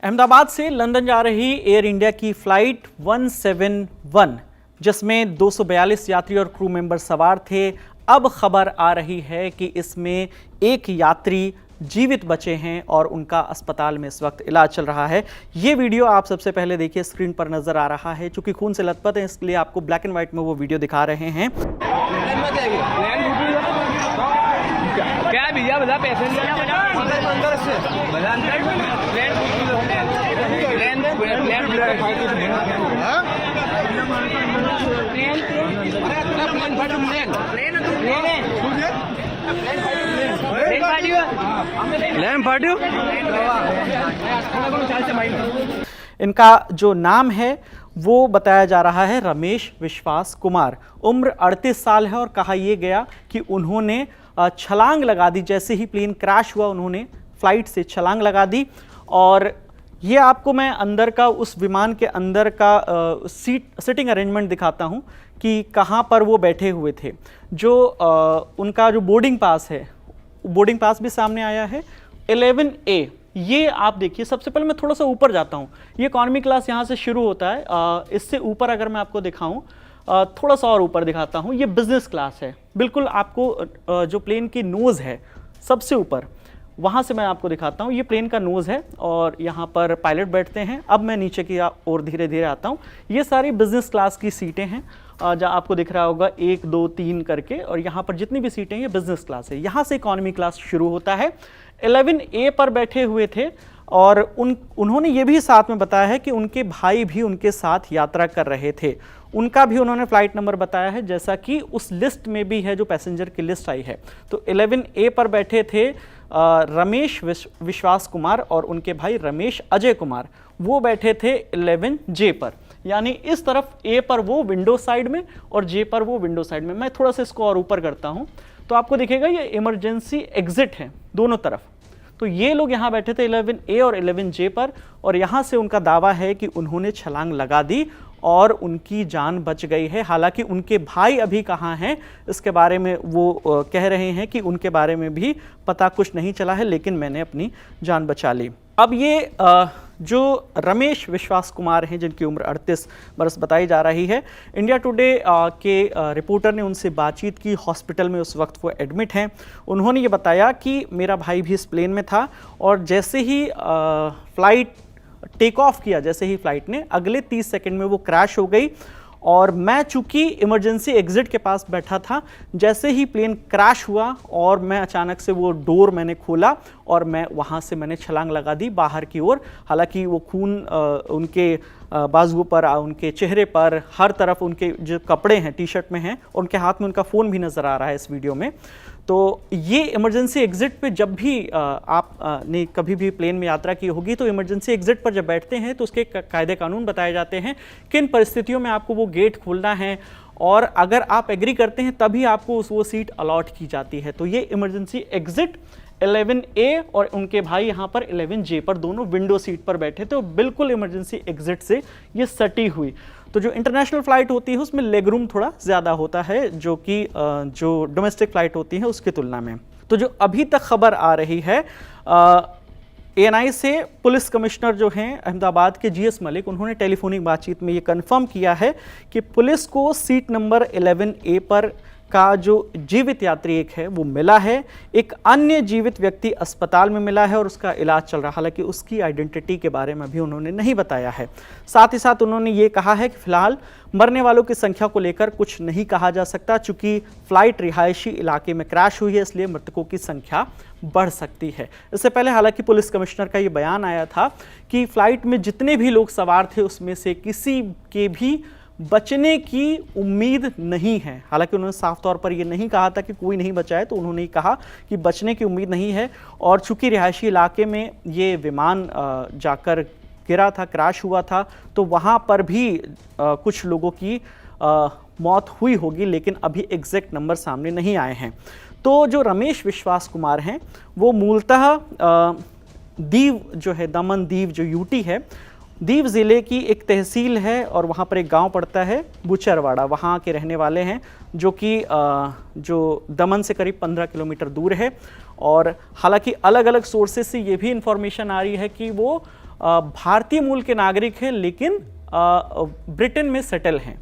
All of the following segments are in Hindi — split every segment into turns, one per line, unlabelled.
अहमदाबाद से लंदन जा रही एयर इंडिया की फ्लाइट 171 जिसमें 242 यात्री और क्रू मेंबर सवार थे। अब खबर आ रही है कि इसमें एक यात्री जीवित बचे हैं और उनका अस्पताल में इस वक्त इलाज चल रहा है। ये वीडियो आप सबसे पहले देखिए, स्क्रीन पर नजर आ रहा है। चूंकि खून से लथपथ है इसलिए आपको ब्लैक एंड व्हाइट में वो वीडियो दिखा रहे हैं।
क्या भैया बता पैसेंजर अंदर से
इनका जो नाम है वो बताया जा रहा है रमेश विश्वास कुमार। उम्र 38 साल है और कहा यह गया कि उन्होंने छलांग लगा दी। जैसे ही प्लेन क्रैश हुआ उन्होंने फ्लाइट से छलांग लगा दी। और ये आपको मैं अंदर का, उस विमान के अंदर का सीटिंग अरेंजमेंट दिखाता हूँ कि कहाँ पर वो बैठे हुए थे। जो उनका जो बोर्डिंग पास है, बोर्डिंग पास भी सामने आया है 11A। ये आप देखिए, सबसे पहले मैं थोड़ा सा ऊपर जाता हूँ। ये इकॉनमी क्लास यहाँ से शुरू होता है। इससे ऊपर अगर मैं आपको दिखाऊँ, थोड़ा सा और ऊपर दिखाता हूँ, ये बिजनेस क्लास है। बिल्कुल आपको जो प्लेन की नोज़ है सबसे ऊपर, वहाँ से मैं आपको दिखाता हूँ। ये प्लेन का नोज़ है और यहाँ पर पायलट बैठते हैं। अब मैं नीचे की ओर धीरे धीरे आता हूँ। ये सारी बिजनेस क्लास की सीटें हैं, जहाँ आपको दिख रहा होगा 1 2 3 करके, और यहाँ पर जितनी भी सीटें हैं ये बिजनेस क्लास है। यहाँ से इकॉनमी क्लास शुरू होता है। 11A पर बैठे हुए थे और उन्होंने ये भी साथ में बताया है कि उनके भाई भी उनके साथ यात्रा कर रहे थे। उनका भी उन्होंने फ्लाइट नंबर बताया है, जैसा कि उस लिस्ट में भी है जो पैसेंजर की लिस्ट आई है। तो 11A पर बैठे थे रमेश विश्वास कुमार और उनके भाई रमेश अजय कुमार। वो बैठे थे 11J पर, यानी इस तरफ A पर वो विंडो साइड में और J पर वो विंडो साइड में। मैं थोड़ा सा इसको और ऊपर करता हूँ तो आपको दिखेगा ये इमरजेंसी एग्जिट है दोनों तरफ। तो ये लोग यहाँ बैठे थे 11A और 11J पर, और यहाँ से उनका दावा है कि उन्होंने छलांग लगा दी और उनकी जान बच गई है। हालांकि उनके भाई अभी कहाँ हैं इसके बारे में वो कह रहे हैं कि उनके बारे में भी पता कुछ नहीं चला है, लेकिन मैंने अपनी जान बचा ली। अब ये जो रमेश विश्वास कुमार हैं, जिनकी उम्र 38 बरस बताई जा रही है, इंडिया टुडे के रिपोर्टर ने उनसे बातचीत की। हॉस्पिटल में उस वक्त वो एडमिट हैं। उन्होंने ये बताया कि मेरा भाई भी इस प्लेन में था और जैसे ही फ्लाइट टेक ऑफ किया, जैसे ही फ्लाइट ने, अगले 30 सेकंड में वो क्रैश हो गई। और मैं चूंकि इमरजेंसी एग्जिट के पास बैठा था, जैसे ही प्लेन क्रैश हुआ और मैं अचानक से वो डोर मैंने खोला और मैं वहाँ से मैंने छलांग लगा दी बाहर की ओर। हालांकि वो खून उनके बाजुओं पर, उनके चेहरे पर, हर तरफ उनके जो कपड़े हैं टी शर्ट में हैं, और उनके हाथ में उनका फ़ोन भी नज़र आ रहा है इस वीडियो में। तो ये इमरजेंसी एग्जिट पे जब भी आप ने कभी भी प्लेन में यात्रा की होगी तो इमरजेंसी एग्जिट पर जब बैठते हैं तो उसके कायदे कानून बताए जाते हैं, किन परिस्थितियों में आपको वो गेट खोलना है, और अगर आप एग्री करते हैं तभी आपको वो सीट अलॉट की जाती है। तो ये इमरजेंसी एग्जिट 11A और उनके भाई यहाँ पर 11J पर दोनों विंडो सीट पर बैठे थे, और बिल्कुल इमरजेंसी एग्जिट से ये सटी हुई। तो जो इंटरनेशनल फ़्लाइट होती है उसमें लेग रूम थोड़ा ज़्यादा होता है, जो कि जो डोमेस्टिक फ़्लाइट होती है उसकी तुलना में। तो जो अभी तक खबर आ रही है ANI से, पुलिस कमिश्नर जो हैं अहमदाबाद के GS मलिक, उन्होंने टेलीफोनिक बातचीत में ये कंफर्म किया है कि पुलिस को सीट नंबर 11A पर का जो जीवित यात्री एक है वो मिला है। एक अन्य जीवित व्यक्ति अस्पताल में मिला है और उसका इलाज चल रहा है। हालांकि उसकी आइडेंटिटी के बारे में भी उन्होंने नहीं बताया है। साथ ही साथ उन्होंने ये कहा है कि फिलहाल मरने वालों की संख्या को लेकर कुछ नहीं कहा जा सकता। चूंकि फ्लाइट रिहायशी इलाके में क्रैश हुई है इसलिए मृतकों की संख्या बढ़ सकती है। इससे पहले हालांकि पुलिस कमिश्नर का ये बयान आया था कि फ्लाइट में जितने भी लोग सवार थे उसमें से किसी के भी बचने की उम्मीद नहीं है। हालांकि उन्होंने साफ तौर पर यह नहीं कहा था कि कोई नहीं बचा है, तो उन्होंने कहा कि बचने की उम्मीद नहीं है। और चूंकि रिहायशी इलाके में ये विमान जाकर गिरा था, क्रैश हुआ था, तो वहाँ पर भी कुछ लोगों की मौत हुई होगी, लेकिन अभी एग्जैक्ट नंबर सामने नहीं आए हैं। तो जो रमेश विश्वास कुमार हैं वो मूलतः दीव जो है, दमन दीव जो यूटी है, दीव ज़िले की एक तहसील है और वहाँ पर एक गांव पड़ता है बुचरवाड़ा, वहाँ के रहने वाले हैं, जो कि जो दमन से करीब 15 किलोमीटर दूर है। और हालांकि अलग अलग सोर्सेज से ये भी इंफॉर्मेशन आ रही है कि वो भारतीय मूल के नागरिक हैं लेकिन ब्रिटेन में सेटल हैं।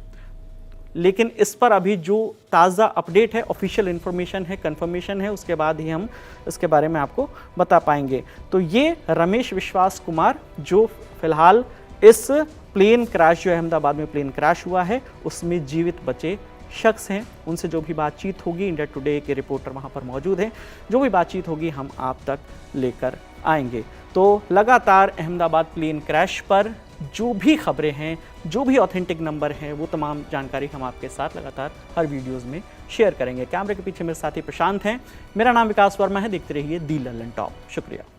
लेकिन इस पर अभी जो ताज़ा अपडेट है, ऑफिशियल इन्फॉर्मेशन है, कंफर्मेशन है, उसके बाद ही हम इसके बारे में आपको बता पाएंगे। तो ये रमेश विश्वास कुमार जो फिलहाल इस प्लेन क्रैश, जो अहमदाबाद में प्लेन क्रैश हुआ है, उसमें जीवित बचे शख्स हैं। उनसे जो भी बातचीत होगी, इंडिया टुडे के रिपोर्टर वहाँ पर मौजूद हैं, जो भी बातचीत होगी हम आप तक लेकर आएंगे। तो लगातार अहमदाबाद प्लेन क्रैश पर जो भी खबरें हैं, जो भी ऑथेंटिक नंबर हैं, वो तमाम जानकारी हम आपके साथ लगातार हर वीडियोस में शेयर करेंगे। कैमरे के पीछे मेरे साथी प्रशांत हैं, मेरा नाम विकास वर्मा है। देखते रहिए दी लल्लन टॉप। शुक्रिया।